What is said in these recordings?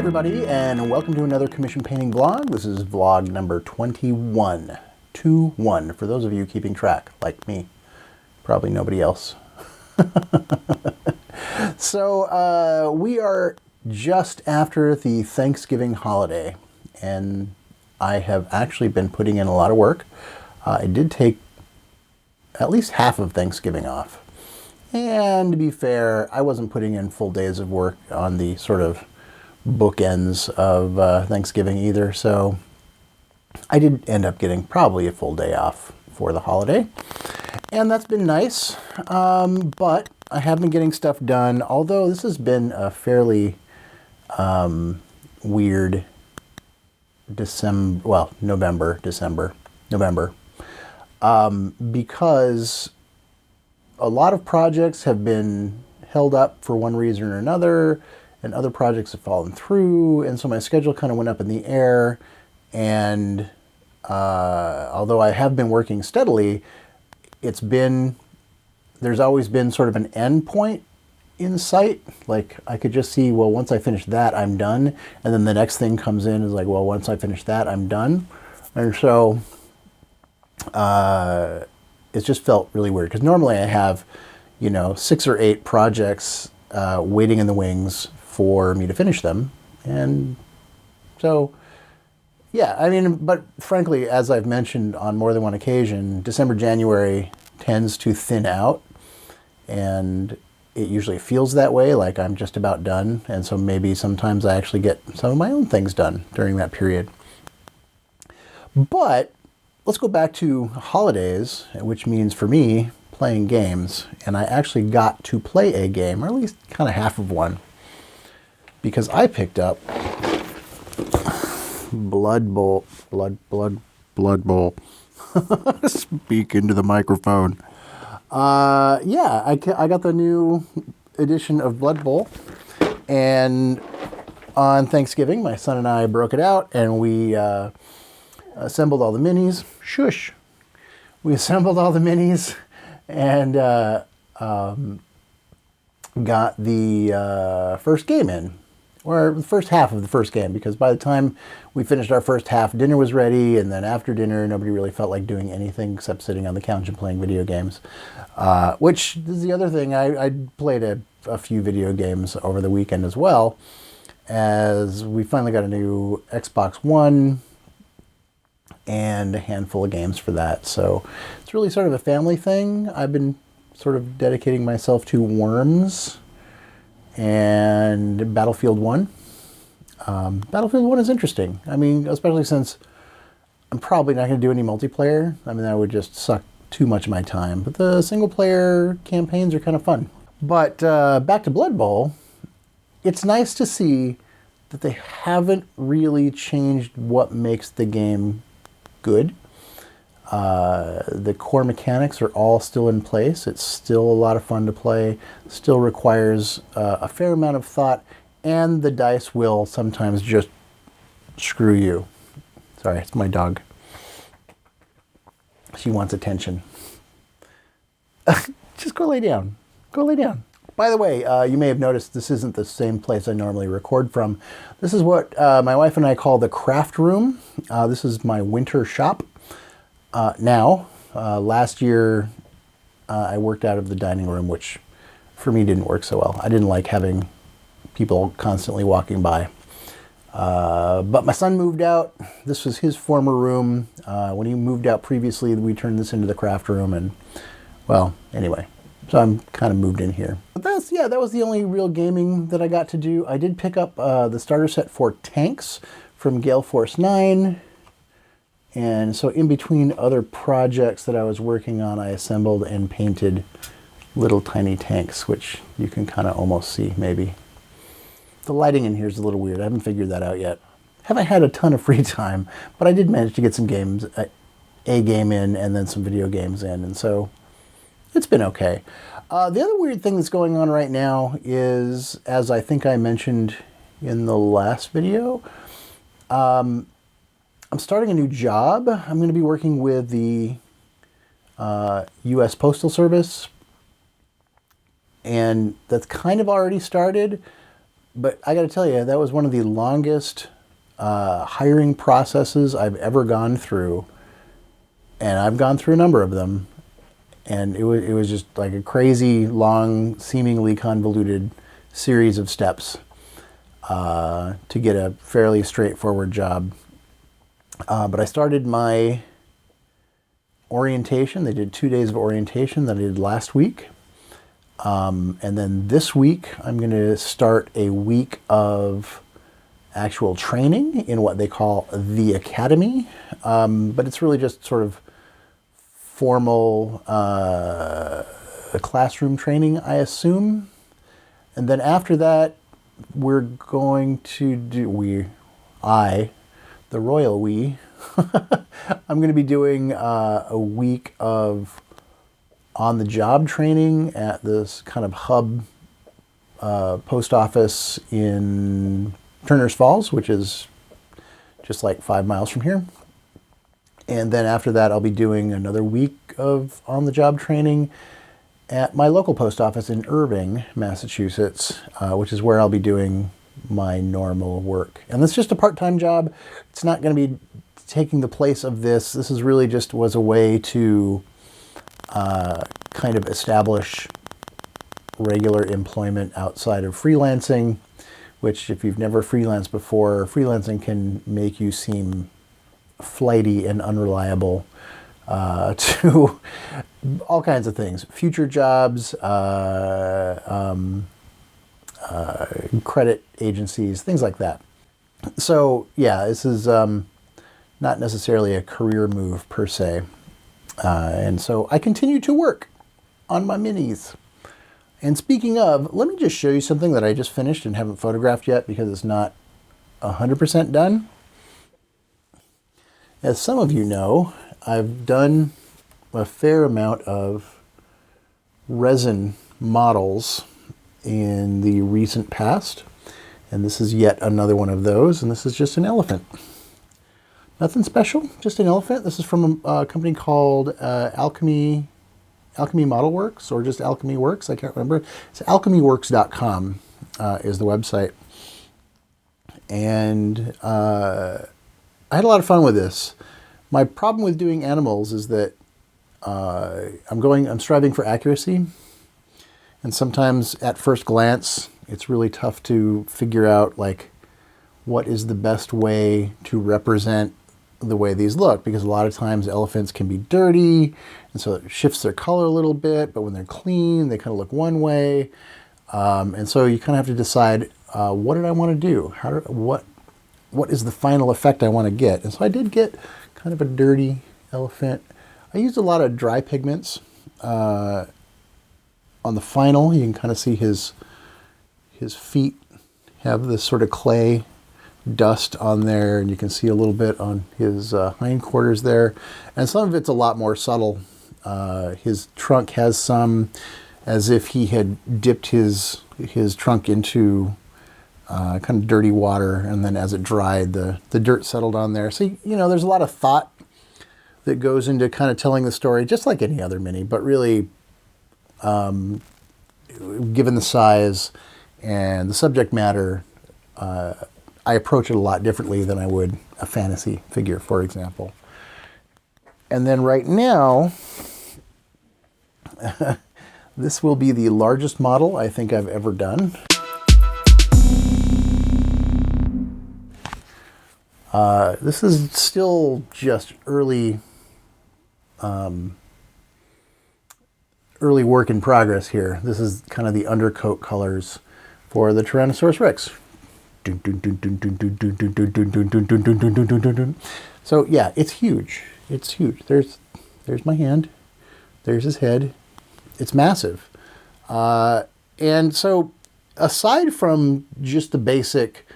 everybody, and welcome to another commission painting vlog. This is vlog number 21. 2-1, for those of you keeping track, like me. Probably nobody else. So, we are just after the Thanksgiving holiday, and I have actually been putting in a lot of work. I did take at least half of Thanksgiving off. And to be fair, I wasn't putting in full days of work on the sort of bookends of Thanksgiving either, so I did end up getting probably a full day off for the holiday, and that's been nice. But I have been getting stuff done, although this has been a fairly weird November, because a lot of projects have been held up for one reason or another, and other projects have fallen through, and so my schedule kind of went up in the air. And although I have been working steadily, there's always been sort of an end point in sight. Like, I could just see, well, once I finish that, I'm done. And then the next thing comes in is like, well, once I finish that, I'm done. And so it just felt really weird, because normally I have, 6 or 8 projects waiting in the wings for me to finish them. And so, yeah, I mean, but frankly, as I've mentioned on more than one occasion, December, January tends to thin out, and it usually feels that way, like I'm just about done. And so maybe sometimes I actually get some of my own things done during that period. But let's go back to holidays, which means for me playing games. And I actually got to play a game, or at least kind of half of one, because I picked up Blood Bowl. Speak into the microphone. Yeah, I got the new edition of Blood Bowl, and on Thanksgiving, my son and I broke it out, and we assembled all the minis. Shush. We assembled all the minis and got the first game in, or the first half of the first game, because by the time we finished our first half, dinner was ready, and then after dinner, nobody really felt like doing anything except sitting on the couch and playing video games. Which is the other thing. I played a few video games over the weekend as well, as we finally got a new Xbox One and a handful of games for that. So it's really sort of a family thing. I've been sort of dedicating myself to Worms and Battlefield 1. Battlefield 1 is interesting. I mean, especially since I'm probably not going to do any multiplayer. I mean, that would just suck too much of my time. But the single-player campaigns are kind of fun. But back to Blood Bowl, it's nice to see that they haven't really changed what makes the game good. The core mechanics are all still in place. It's still a lot of fun to play. Still requires a fair amount of thought, and the dice will sometimes just screw you. Sorry, it's my dog. She wants attention. Just go lay down. Go lay down. By the way, you may have noticed this isn't the same place I normally record from. This is what my wife and I call the craft room. This is my winter shop. Last year I worked out of the dining room, which for me didn't work so well. I didn't like having people constantly walking by. But my son moved out. This was his former room. When he moved out previously, we turned this into the craft room, and, well, anyway. So I'm kind of moved in here. But that was the only real gaming that I got to do. I did pick up the starter set for tanks from Gale Force 9. And so in between other projects that I was working on, I assembled and painted little tiny tanks, which you can kind of almost see, maybe. The lighting in here is a little weird. I haven't figured that out yet. Haven't had a ton of free time, but I did manage to get some games, a game in, and then some video games in, and so it's been okay. The other weird thing that's going on right now is, as I think I mentioned in the last video, I'm starting a new job. I'm going to be working with the U.S. Postal Service, and that's kind of already started, But I got to tell you, that was one of the longest hiring processes I've ever gone through. And I've gone through a number of them. And it was just like a crazy, long, seemingly convoluted series of steps to get a fairly straightforward job. But I started my orientation. They did 2 days of orientation that I did last week. And then this week, I'm going to start a week of actual training in what they call the academy. But it's really just sort of formal classroom training, I assume. And then after that, we're going to do, the royal we, I'm going to be doing a week of on-the-job training at this kind of hub post office in Turner's Falls, which is just like 5 miles from here. And then after that, I'll be doing another week of on-the-job training at my local post office in Irving, Massachusetts, which is where I'll be doing my normal work. And that's just a part-time job. It's not going to be taking the place of this. This is really just was a way to kind of establish regular employment outside of freelancing, which if you've never freelanced before, freelancing can make you seem flighty and unreliable to all kinds of things. Future jobs, credit agencies, things like that. So yeah, this is not necessarily a career move per se. And so I continue to work on my minis. And speaking of, let me just show you something that I just finished and haven't photographed yet because it's not 100% done. As some of you know, I've done a fair amount of resin models in the recent past. And this is yet another one of those. And this is just an elephant. Nothing special, just an elephant. This is from a company called Alchemy Model Works, or just Alchemy Works. I can't remember. It's alchemyworks.com is the website. And I had a lot of fun with this. My problem with doing animals is that I'm striving for accuracy. And sometimes at first glance, it's really tough to figure out like what is the best way to represent the way these look, because a lot of times elephants can be dirty, and so it shifts their color a little bit, but when they're clean, they kind of look one way. And so you kind of have to decide, what did I want to do? What is the final effect I want to get? And so I did get kind of a dirty elephant. I used a lot of dry pigments. On the final, you can kind of see his feet have this sort of clay dust on there, and you can see a little bit on his hindquarters there. And some of it's a lot more subtle. His trunk has some, as if he had dipped his trunk into kind of dirty water, and then as it dried, the dirt settled on there. So, you know, there's a lot of thought that goes into kind of telling the story, just like any other mini, but really, given the size and the subject matter, I approach it a lot differently than I would a fantasy figure, for example. And then right now, this will be the largest model I think I've ever done. This is still just early work in progress here. This is kind of the undercoat colors for the Tyrannosaurus Rex. So yeah, it's huge. It's huge. There's my hand. There's his head. It's massive. And so aside from just the basic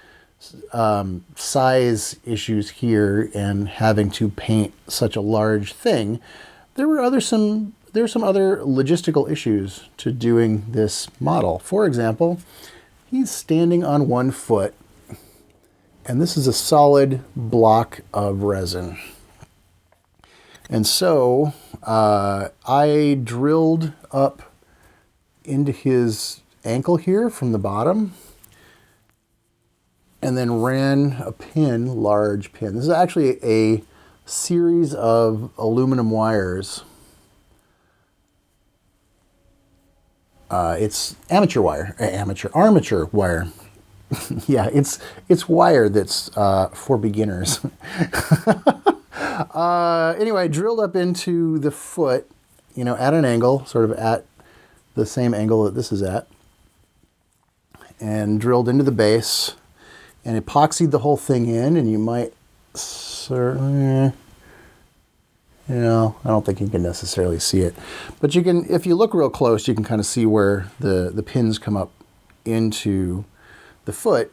size issues here and having to paint such a large thing, there's some other logistical issues to doing this model. For example, he's standing on one foot, and this is a solid block of resin. And so I drilled up into his ankle here from the bottom, and then ran a pin, large pin. This is actually a series of aluminum wires. It's armature wire. Yeah, it's wire that's for beginners. Anyway, I drilled up into the foot, at an angle, sort of at the same angle that this is at, and drilled into the base and epoxied the whole thing in. And you might, I don't think you can necessarily see it, but you can, if you look real close, you can kind of see where the pins come up into the foot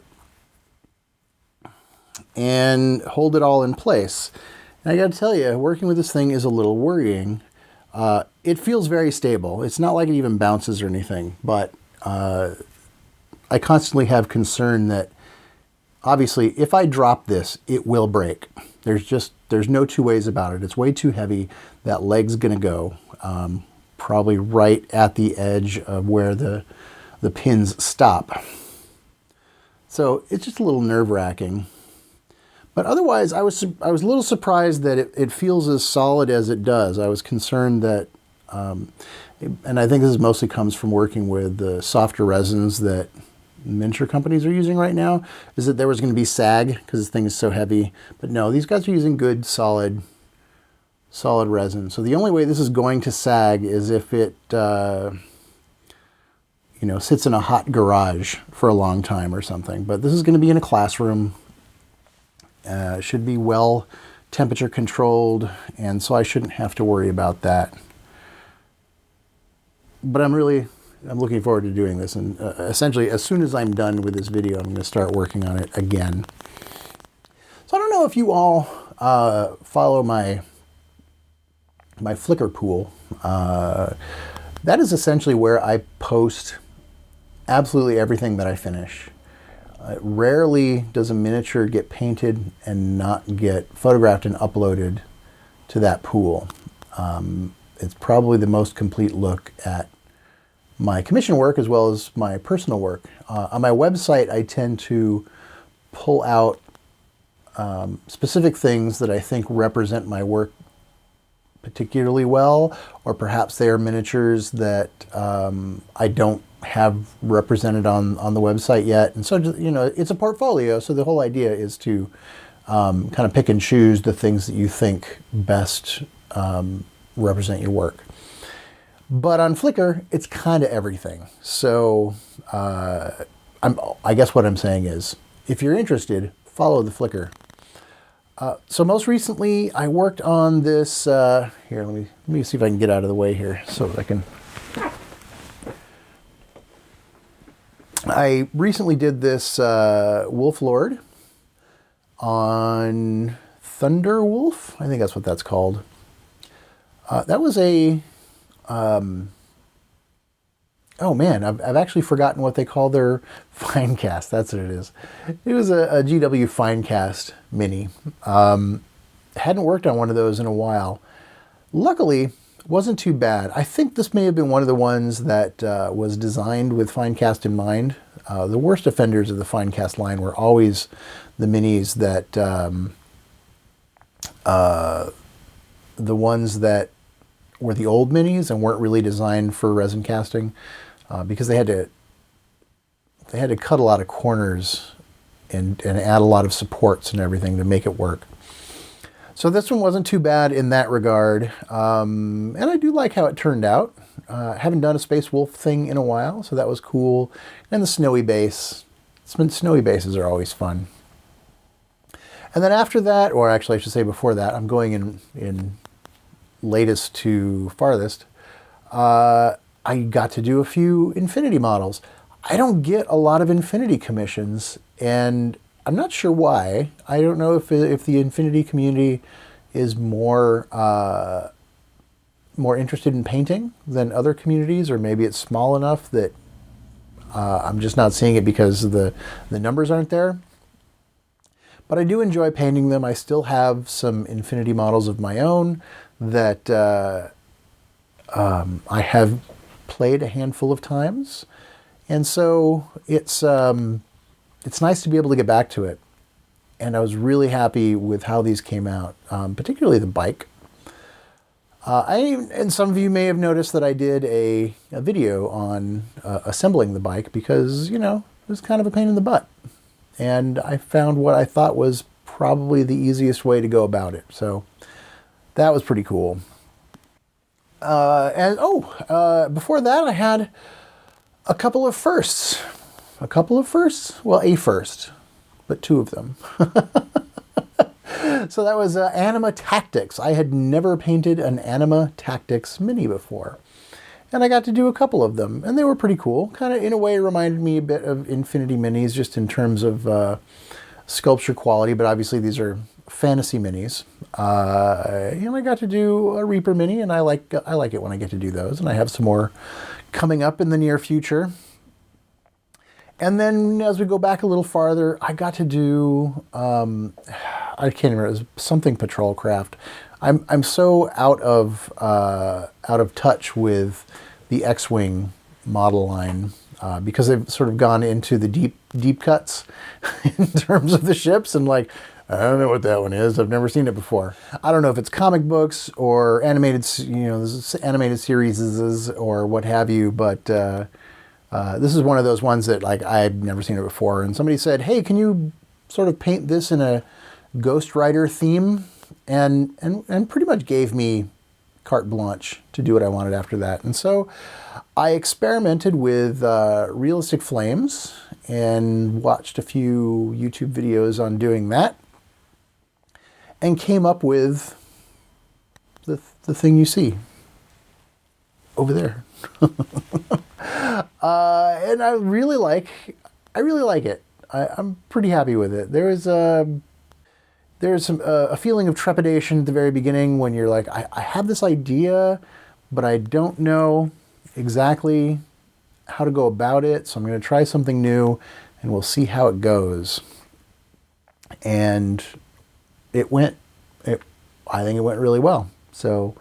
and hold it all in place. And I got to tell you, working with this thing is a little worrying. It feels very stable. It's not like it even bounces or anything, but I constantly have concern that obviously if I drop this, it will break. There's no two ways about it. It's way too heavy. That leg's going to go probably right at the edge of where the pins stop. So it's just a little nerve-wracking. But otherwise, I was a little surprised that it feels as solid as it does. I was concerned that, and I think this mostly comes from working with the softer resins that miniature companies are using right now, is that there was going to be sag because this thing is so heavy. But no, these guys are using good, solid resin. So the only way this is going to sag is if it, sits in a hot garage for a long time or something. But this is going to be in a classroom. Should be well temperature controlled, and so I shouldn't have to worry about that. But I'm looking forward to doing this, and essentially as soon as I'm done with this video, I'm going to start working on it again. So I don't know if you all follow my Flickr pool. That is essentially where I post absolutely everything that I finish. Rarely does a miniature get painted and not get photographed and uploaded to that pool. It's probably the most complete look at my commission work as well as my personal work. On my website, I tend to pull out specific things that I think represent my work particularly well, or perhaps they are miniatures that I don't have represented on the website yet. And so, it's a portfolio. So the whole idea is to kind of pick and choose the things that you think best represent your work. But on Flickr, it's kind of everything. So I guess what I'm saying is, if you're interested, follow the Flickr. So most recently, I worked on this. Here, let me see if I can get out of the way here so that I can. I recently did this wolflord on Thunder Wolf. I think that's what that's called. That was a. Oh man, I've actually forgotten what they call their Finecast. That's what it is. It was a GW Finecast Mini. Hadn't worked on one of those in a while. Luckily, wasn't too bad. I think this may have been one of the ones that was designed with Finecast in mind. The worst offenders of the Finecast line were always the minis that, the ones that were the old minis and weren't really designed for resin casting, because they had to cut a lot of corners and add a lot of supports and everything to make it work. So this one wasn't too bad in that regard, and I do like how it turned out. Haven't done a Space Wolf thing in a while, so that was cool. And the snowy base. Snowy bases are always fun. And then after that, or actually I should say before that, I'm going in latest to farthest, I got to do a few Infinity models. I don't get a lot of Infinity commissions, and I'm not sure why. I don't know if the Infinity community is more interested in painting than other communities, or maybe it's small enough that I'm just not seeing it because the numbers aren't there. But I do enjoy painting them. I still have some Infinity models of my own that I have played a handful of times. And so it's it's nice to be able to get back to it. And I was really happy with how these came out, particularly the bike. And some of you may have noticed that I did a video on assembling the bike because, it was kind of a pain in the butt. And I found what I thought was probably the easiest way to go about it. So that was pretty cool. Before that, I had a couple of firsts. Well, a first, but two of them. So that was Anima Tactics. I had never painted an Anima Tactics mini before. And I got to do a couple of them, and they were pretty cool. Kind of, in a way, reminded me a bit of Infinity Minis, just in terms of sculpture quality, but obviously these are fantasy minis. And I got to do a Reaper mini, and I like it when I get to do those, and I have some more coming up in the near future. And then as we go back a little farther, I got to do, I can't remember, it was something Patrolcraft. I'm so out of touch with the X-Wing model line because they've sort of gone into the deep cuts in terms of the ships, and like, I don't know what that one is. I've never seen it before. I don't know if it's comic books or animated, animated series or what have you, but this is one of those ones that, like, I'd never seen it before. And somebody said, hey, can you sort of paint this in a Ghost Rider theme? And pretty much gave me carte blanche to do what I wanted after that. And so I experimented with realistic flames and watched a few YouTube videos on doing that, and came up with the thing you see over there. And I really like it. I'm pretty happy with it. There's a feeling of trepidation at the very beginning when you're like, I have this idea, but I don't know exactly how to go about it. So I'm going to try something new, and we'll see how it goes. And I think it went really well. So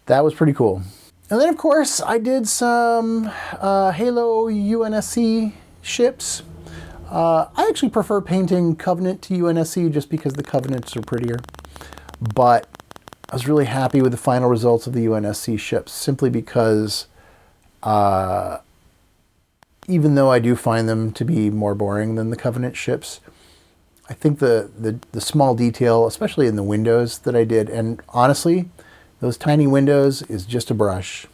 that was pretty cool. And then, of course, I did some Halo UNSC ships. I actually prefer painting Covenant to UNSC just because the Covenants are prettier. But I was really happy with the final results of the UNSC ships, simply because even though I do find them to be more boring than the Covenant ships, I think the small detail, especially in the windows that I did, and honestly, those tiny windows is just a brush.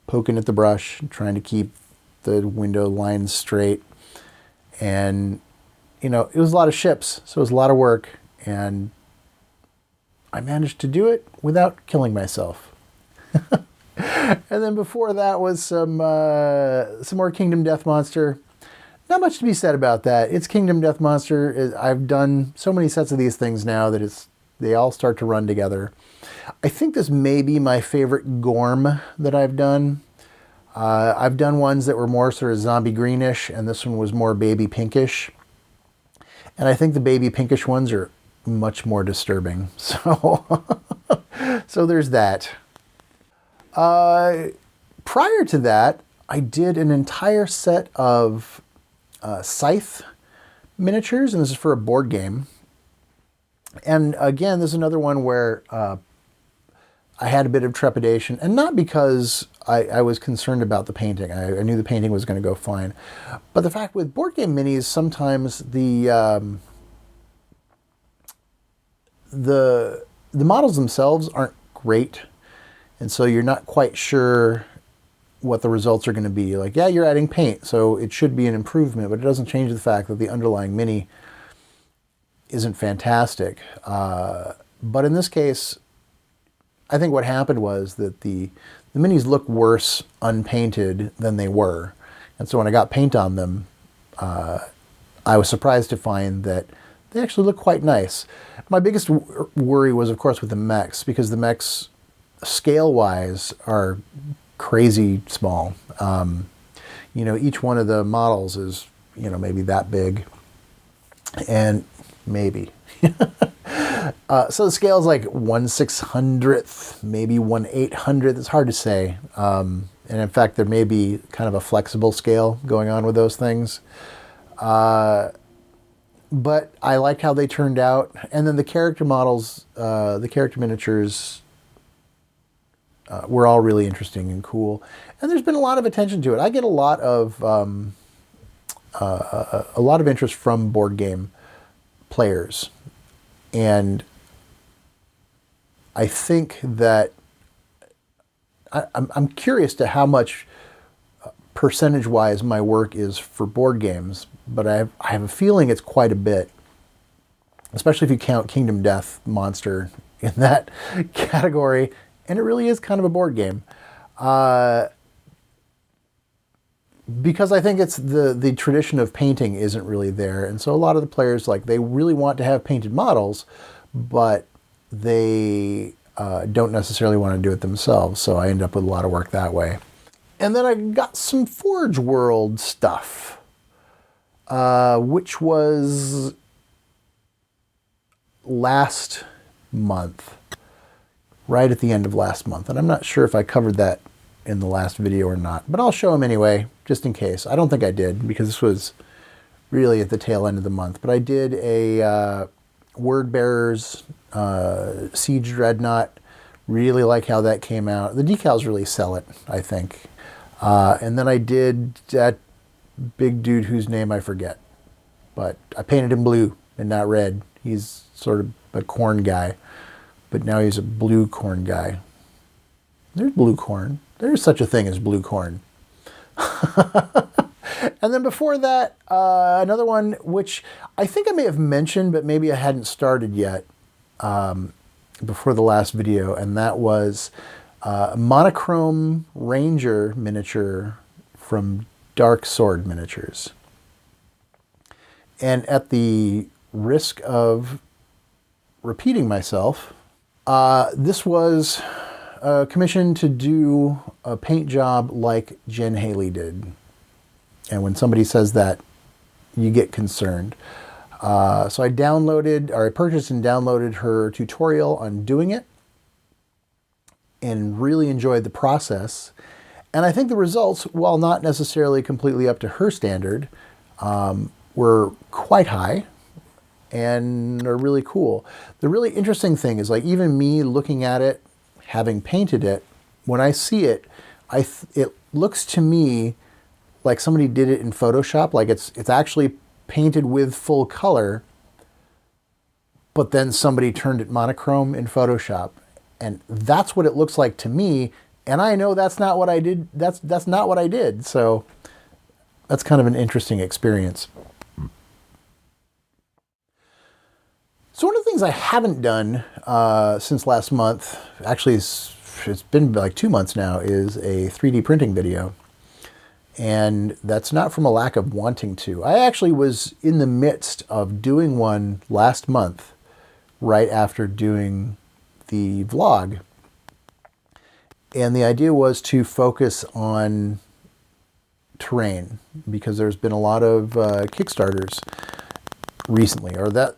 Poking at the brush, trying to keep the window lines straight. And, it was a lot of ships, so it was a lot of work, and I managed to do it without killing myself. And then before that was some more Kingdom Death Monster. Not much to be said about that. It's Kingdom Death Monster. I've done so many sets of these things now that they all start to run together. I think this may be my favorite Gorm that I've done. I've done ones that were more sort of zombie greenish, and this one was more baby pinkish. And I think the baby pinkish ones are much more disturbing. So, so there's that. Prior to that, I did an entire set of Scythe miniatures, and this is for a board game. And again, this is another one where I had a bit of trepidation, and not because I was concerned about the painting. I knew the painting was going to go fine. But the fact with board game minis, sometimes the models themselves aren't great, and so you're not quite sure what the results are going to be. Like, yeah, you're adding paint, so it should be an improvement, but it doesn't change the fact that the underlying mini isn't fantastic. But in this case, I think what happened was that the minis look worse unpainted than they were. And so when I got paint on them, I was surprised to find that they actually look quite nice. My biggest worry was, of course, with the mechs, because the mechs, scale-wise, are crazy small. Each one of the models is, maybe that big. And maybe. So the scale is like 1/600th, maybe 1/800th. It's hard to say. And in fact, there may be kind of a flexible scale going on with those things. But I liked how they turned out. And then the character models, the character miniatures, were all really interesting and cool. And there's been a lot of attention to it. I get a lot of interest from board game players. And I think that I'm curious to how much percentage-wise my work is for board games, but I have a feeling it's quite a bit, especially if you count Kingdom Death Monster in that category, and it really is kind of a board game. Because I think it's the tradition of painting isn't really there, and so a lot of the players, like, they really want to have painted models, but they don't necessarily want to do it themselves, so I end up with a lot of work that way. And then I got some Forge World stuff, which was last month, right at the end of last month. And I'm not sure if I covered that in the last video or not, but I'll show them anyway, just in case. I don't think I did, because this was really at the tail end of the month. But I did a Word Bearers Siege Dreadnought. Really like how that came out. The decals really sell it, I think. And then I did that big dude whose name I forget, but I painted him blue and not red. He's sort of a corn guy, but now he's a blue corn guy. There's blue corn. There's such a thing as blue corn. And then before that, another one, which I think I may have mentioned, but maybe I hadn't started yet before the last video, and that was a monochrome ranger miniature from Dark Sword Miniatures. And at the risk of repeating myself, this was commissioned to do a paint job like Jen Haley did. And when somebody says that, you get concerned. So I purchased and downloaded her tutorial on doing it, and really enjoyed the process. And I think the results, while not necessarily completely up to her standard, were quite high and are really cool. The really interesting thing is, like, even me looking at it, having painted it, when I see it, it looks to me like somebody did it in Photoshop, like it's actually painted with full color, but then somebody turned it monochrome in Photoshop. And that's what it looks like to me, and I know that's not what I did. That's not what I did. So that's kind of an interesting experience. So one of the things I haven't done since last month, actually it's been like 2 months now, is a 3D printing video. And that's not from a lack of wanting to. I actually was in the midst of doing one last month, right after doing the vlog. And the idea was to focus on terrain, because there's been a lot of Kickstarters recently, or that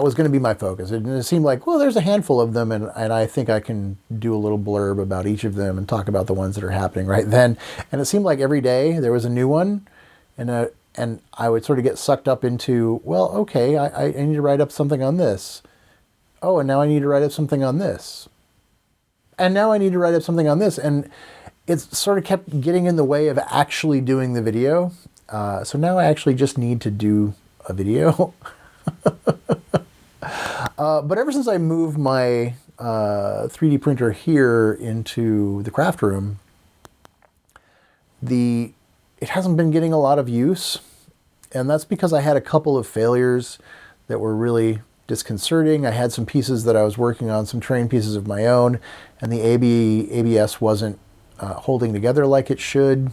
was going to be my focus. And it seemed like, well, there's a handful of them, and I think I can do a little blurb about each of them and talk about the ones that are happening right then. And it seemed like every day there was a new one, and I would sort of get sucked up into, well, okay, I need to write up something on this. Oh, and now I need to write up something on this. And now I need to write up something on this. And it sort of kept getting in the way of actually doing the video. So now I actually just need to do a video. But ever since I moved my 3D printer here into the craft room, it hasn't been getting a lot of use. And that's because I had a couple of failures that were really disconcerting. I had some pieces that I was working on, some terrain pieces of my own, and the ABS wasn't holding together like it should.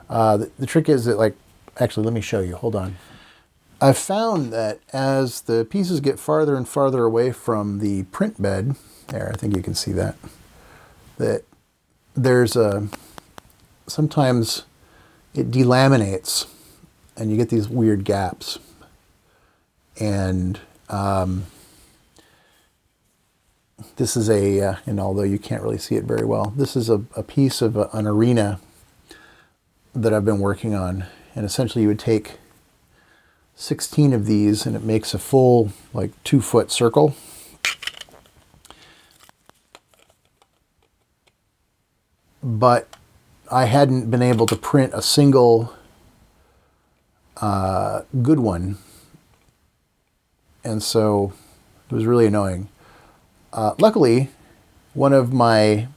The trick is that, like, actually, let me show you. Hold on. I've found that as the pieces get farther and farther away from the print bed, there, I think you can see that there's sometimes it delaminates and you get these weird gaps. And this is and although you can't really see it very well, this is a piece of an arena that I've been working on. And essentially you would take 16 of these, and it makes a full like 2-foot circle. But I hadn't been able to print a single good one, and so it was really annoying. Luckily, one of my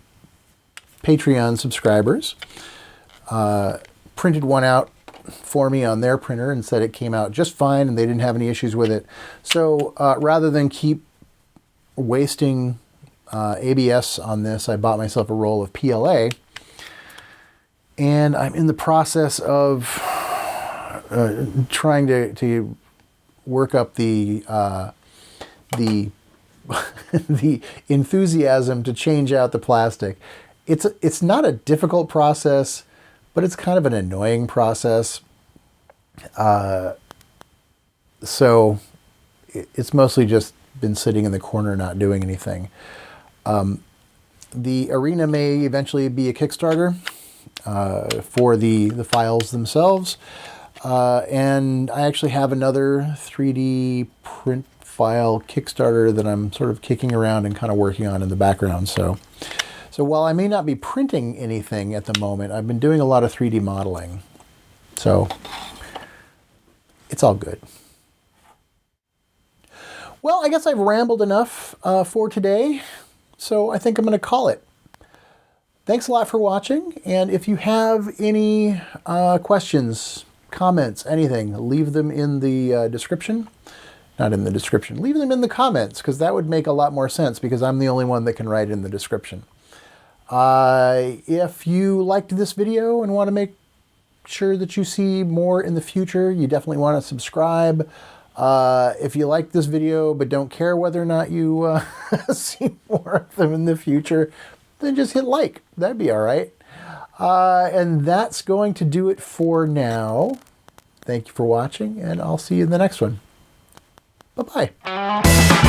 Patreon subscribers printed one out for me on their printer and said it came out just fine and they didn't have any issues with it. So rather than keep wasting ABS on this, I bought myself a roll of PLA, and I'm in the process of trying to work up the the enthusiasm to change out the plastic. It's not a difficult process, but it's kind of an annoying process. So it's mostly just been sitting in the corner not doing anything. The arena may eventually be a Kickstarter for the files themselves. And I actually have another 3D print file Kickstarter that I'm sort of kicking around and kind of working on in the background. So while I may not be printing anything at the moment, I've been doing a lot of 3D modeling. So it's all good. Well, I guess I've rambled enough for today, so I think I'm going to call it. Thanks a lot for watching, and if you have any questions, comments, anything, leave them in the description. Not in the description. Leave them in the comments, because that would make a lot more sense, because I'm the only one that can write in the description. If you liked this video and want to make sure that you see more in the future, you definitely want to subscribe. If you like this video but don't care whether or not you see more of them in the future, then just hit like. That'd be all right. And that's going to do it for now. Thank you for watching, and I'll see you in the next one. Bye-bye.